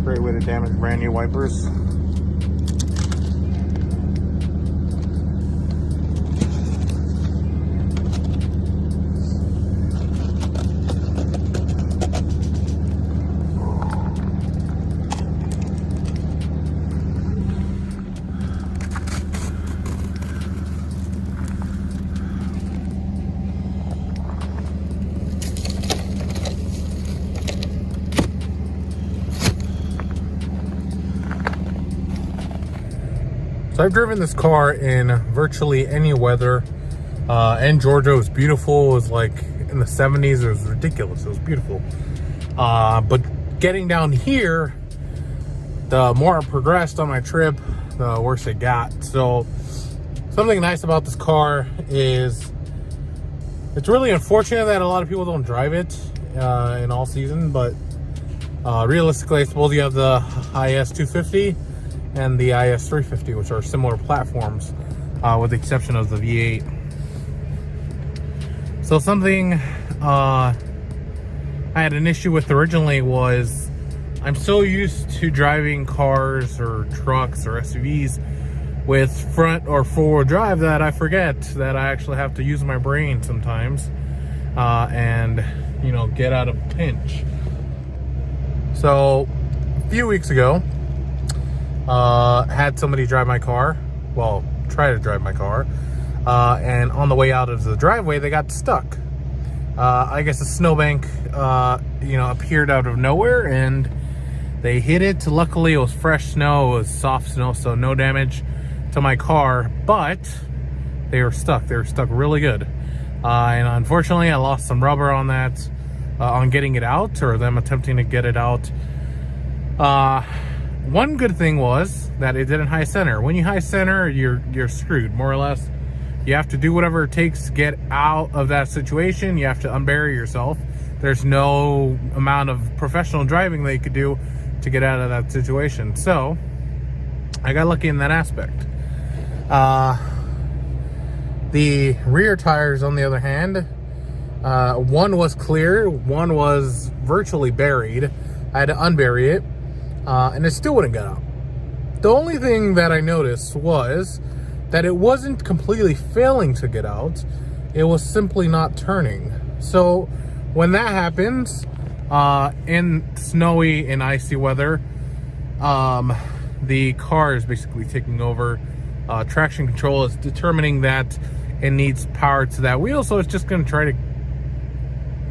Great way to damage brand new wipers. So I've driven this car in virtually any weather. And Georgia was beautiful. It was like in the 70s. It was ridiculous. It was beautiful. But getting down here, the more I progressed on my trip, the worse it got. So something nice about this car is it's really unfortunate that a lot of people don't drive it in all season. But realistically, I suppose you have the IS 250 and the IS 350, which are similar platforms, with the exception of the V8. So something I had an issue with originally was I'm so used to driving cars or trucks or SUVs with front or forward drive that I forget that I actually have to use my brain sometimes and, you know, get out of a pinch. So a few weeks ago, had somebody drive my car, well, try to drive my car, and on the way out of the driveway, they got stuck. I guess a snowbank, you know, appeared out of nowhere, and they hit it. Luckily, it was fresh snow, it was soft snow, so no damage to my car, but they were stuck. They were stuck really good. And unfortunately, I lost some rubber on that, on getting it out, or them attempting to get it out. One good thing was that it didn't high center. When you high center, you're screwed, more or less. You have to do whatever it takes to get out of that situation. You have to unbury yourself. There's no amount of professional driving that you could do to get out of that situation. So I got lucky in that aspect. The rear tires, on the other hand, one was clear, one was virtually buried. I had to unbury it. And it still wouldn't get out. The only thing that I noticed was that it wasn't completely failing to get out. It was simply not turning. So when that happens, in snowy and icy weather, the car is basically taking over. Traction control is determining that it needs power to that wheel. So it's just going to try to,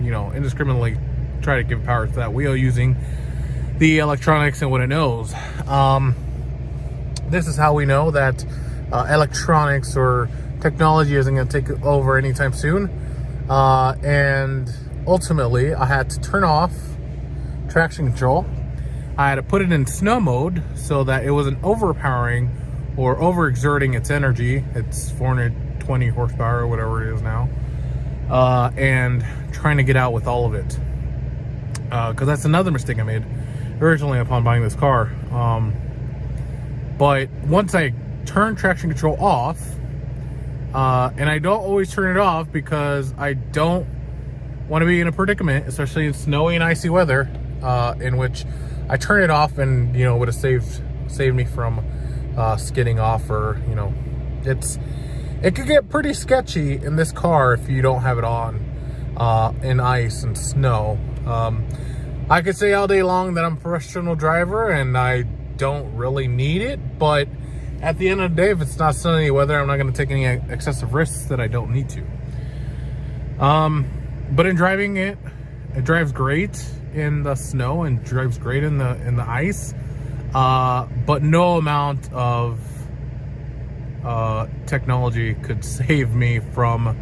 you know, indiscriminately try to give power to that wheel using the electronics and what it knows. This is how we know that electronics or technology isn't going to take over anytime soon. And ultimately, I had to turn off traction control. I had to put it in snow mode so that it wasn't overpowering or overexerting its energy. It's 420 horsepower or whatever it is now. And trying to get out with all of it. Because that's another mistake I made originally upon buying this car. But once I turn traction control off, and I don't always turn it off because I don't want to be in a predicament, especially in snowy and icy weather, in which I turn it off and, you know, would have saved me from skidding off, or, you know, it could get pretty sketchy in this car if you don't have it on in ice and snow. I could say all day long that I'm a professional driver and I don't really need it, but at the end of the day, if it's not sunny weather, I'm not going to take any excessive risks that I don't need to. But in driving it drives great in the snow and drives great in the ice. But no amount of technology could save me from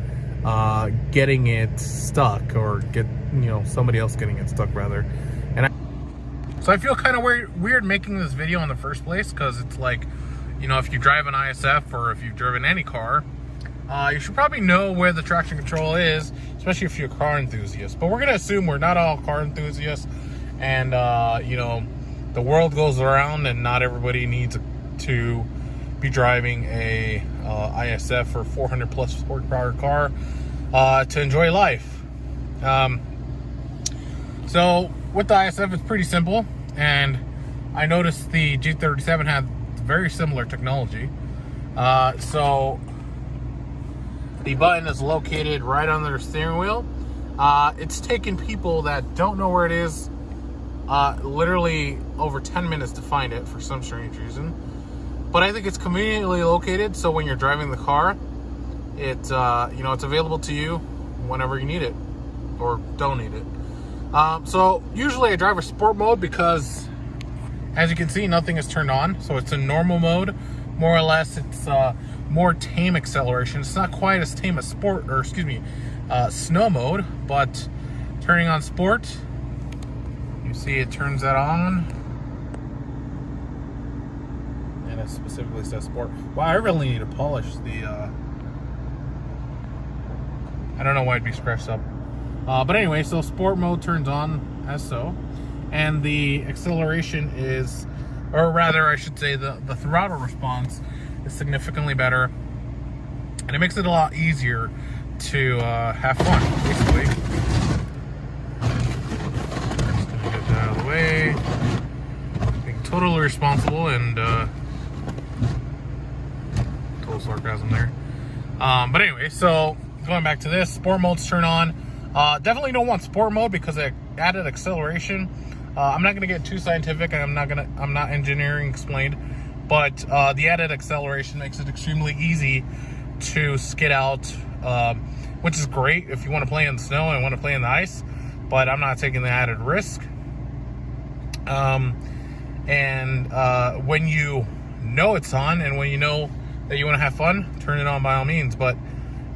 getting it stuck, or somebody else getting it stuck rather. So I feel kind of weird making this video in the first place, because it's like, if you drive an ISF or if you've driven any car, you should probably know where the traction control is, especially if you're a car enthusiast. But we're gonna assume we're not all car enthusiasts, and the world goes around and not everybody needs to be driving a ISF or 400 plus horsepower car to enjoy life. So with the ISF, it's pretty simple, and I noticed the G37 had very similar technology. So the button is located right under the steering wheel. It's taken people that don't know where it is literally over 10 minutes to find it for some strange reason. But I think it's conveniently located, so when you're driving the car, it's available to you whenever you need it or don't need it. So usually I drive a sport mode because, as you can see, nothing is turned on. So it's in normal mode, more or less. It's more tame acceleration. It's not quite as tame as snow mode, but turning on sport, you see it turns that on. And it specifically says sport. Wow, I really need to polish the, I don't know why it'd be scratched up. But anyway, so sport mode turns on as so. And the acceleration is, or rather I should say the throttle response is significantly better. And it makes it a lot easier to have fun, basically. Just gonna get that out of the way. Being totally responsible and total sarcasm there. But anyway, so going back to this, sport modes turn on. Definitely don't want sport mode because it added acceleration. I'm not gonna get too scientific, and I'm not engineering explained, but the added acceleration makes it extremely easy to skid out, which is great if you want to play in the snow and want to play in the ice, but I'm not taking the added risk. When you know it's on and when you know that you want to have fun, turn it on by all means. But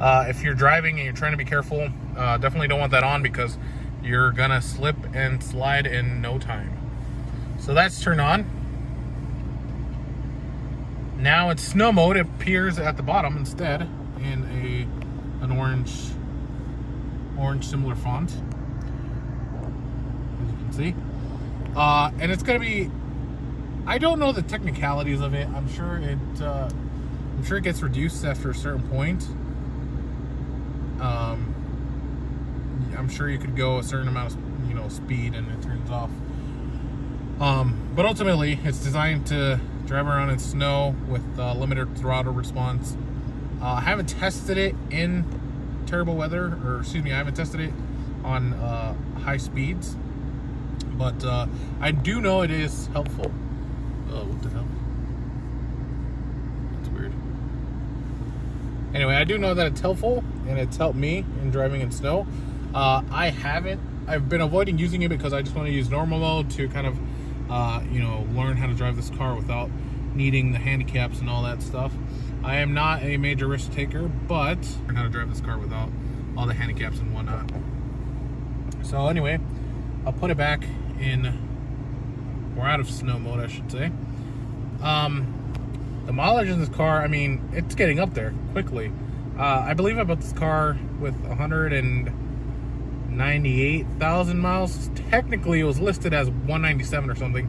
if you're driving and you're trying to be careful, definitely don't want that on because you're gonna slip and slide in no time. So that's turned on. Now it's snow mode. It appears at the bottom instead in an orange similar font, as you can see. And it's gonna be, I don't know the technicalities of it. I'm sure it gets reduced after a certain point. I'm sure you could go a certain amount of speed and it turns off. But ultimately, it's designed to drive around in snow with limited throttle response. I haven't tested it in terrible weather, I haven't tested it on high speeds, but I do know it is helpful. Oh, what the hell? That's weird. Anyway, I do know that it's helpful, and it's helped me in driving in snow. I've been avoiding using it because I just want to use normal mode to kind of, learn how to drive this car without needing the handicaps and all that stuff. I am not a major risk taker, but learn how to drive this car without all the handicaps and whatnot. So anyway, I'll put it back in, or out of snow mode, I should say. The mileage in this car, I mean, it's getting up there quickly. I believe I bought this car with 198,000 miles. Technically, it was listed as 197 or something,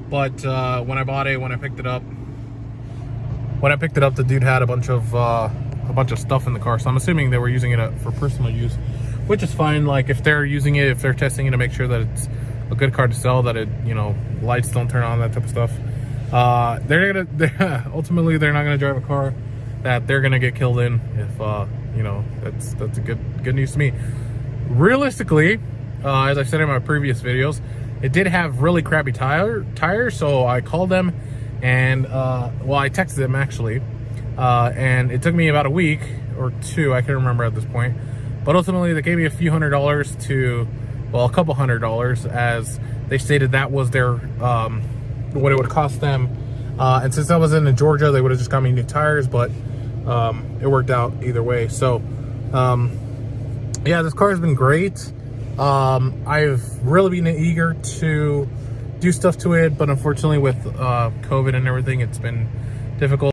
but when I picked it up, the dude had a bunch of stuff in the car. So I'm assuming they were using it for personal use, which is fine. Like if they're using it, if they're testing it to make sure that it's a good car to sell, that it, lights don't turn on, that type of stuff. Ultimately they're not gonna drive a car that they're gonna get killed in. If that's a good news to me. Realistically, as I said in my previous videos, it did have really crappy tires. So I called them and I texted them actually, and it took me about a week or two, I can't remember at this point, but ultimately they gave me a few $100s to, a couple $100, as they stated that was their what it would cost them. And since I was in Georgia, they would have just got me new tires, but it worked out either way. So yeah, this car has been great. I've really been eager to do stuff to it, but unfortunately with COVID and everything, it's been difficult.